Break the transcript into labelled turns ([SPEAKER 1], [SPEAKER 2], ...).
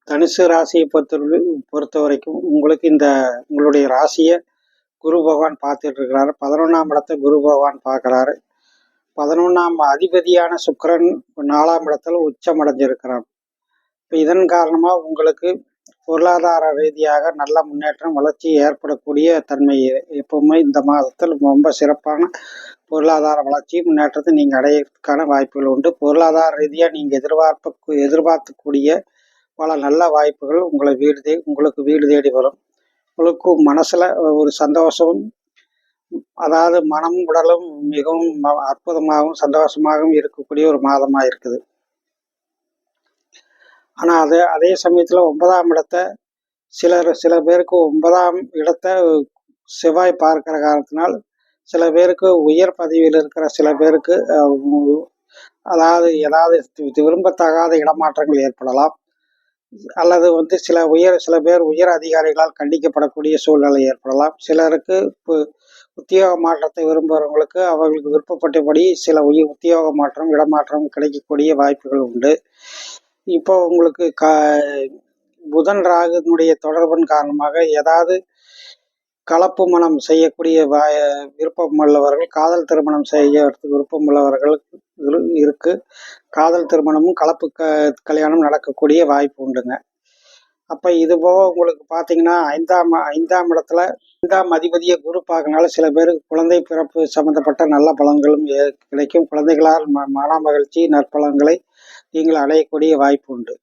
[SPEAKER 1] தனுசு ராசியை பொறுத்த வரைக்கும் உங்களுக்கு உங்களுடைய ராசியை குரு பகவான் பார்த்துட்டு இருக்கிறாரு. 11ஆம் இடத்தை குரு பகவான் பார்க்குறாரு. 11ஆம் அதிபதியான சுக்கிரன் 4ஆம் இடத்துல உச்சம் அடைஞ்சிருக்கிறார். இப்போ இதன் காரணமாக உங்களுக்கு பொருளாதார ரீதியாக நல்ல முன்னேற்றம் வளர்ச்சி ஏற்படக்கூடிய தன்மை எப்பவுமே இந்த மாதத்தில் ரொம்ப சிறப்பான பொருளாதார வளர்ச்சி முன்னேற்றத்தை நீங்கள் அடையிறதுக்கான வாய்ப்புகள் உண்டு. பொருளாதார ரீதியாக நீங்கள் எதிர்பார்க்கக்கூடிய பல நல்ல வாய்ப்புகள் உங்களுக்கு வீடு தேடி வரும். உங்களுக்கு மனசில் ஒரு சந்தோஷம், அதாவது மனமும் உடலும் மிகவும் அற்புதமாகவும் சந்தோஷமாகவும் இருக்கக்கூடிய ஒரு மாதமாக இருக்குது. ஆனால் அதே சமயத்தில் 9ஆம் இடத்தை சில பேருக்கு 9ஆம் இடத்தை செவ்வாய் பார்க்கிற காரணத்தினால் சில பேருக்கு உயர் பதவியில் இருக்கிற சில பேருக்கு ஏதாவது விரும்பத்தகாத இடமாற்றங்கள் ஏற்படலாம். அல்லது சில பேர் உயர் அதிகாரிகளால் கண்டிக்கப்படக்கூடிய சூழ்நிலை ஏற்படலாம். சிலருக்கு உத்தியோக மாற்றத்தை விரும்புகிறவங்களுக்கு அவர்களுக்கு விருப்பப்பட்டபடி சில உத்தியோக மாற்றம் இடமாற்றம் கிடைக்கக்கூடிய வாய்ப்புகள் உண்டு. இப்போ உங்களுக்கு புதன் ராகுனுடைய தொடர்பின் காரணமாக ஏதாவது கலப்பு மனம் செய்யக்கூடிய விருப்பம் உள்ளவர்கள், காதல் திருமணம் செய்யறதுக்கு விருப்பம் உள்ளவர்கள் இருக்கு. காதல் திருமணமும் கலப்பு கல்யாணம் நடக்கக்கூடிய வாய்ப்பு உண்டுங்க. அப்போ இது போக உங்களுக்கு பார்த்தீங்கன்னா 5ஆம் இடத்துல 5ஆம் அதிபதியை குரு பார்க்கறனால சில பேருக்கு குழந்தை பிறப்பு சம்பந்தப்பட்ட நல்ல பலன்களும் கிடைக்கும். குழந்தைகளால் மன மகிழ்ச்சி நற்பலன்களை நீங்கள் அடையக்கூடிய வாய்ப்பு உண்டு.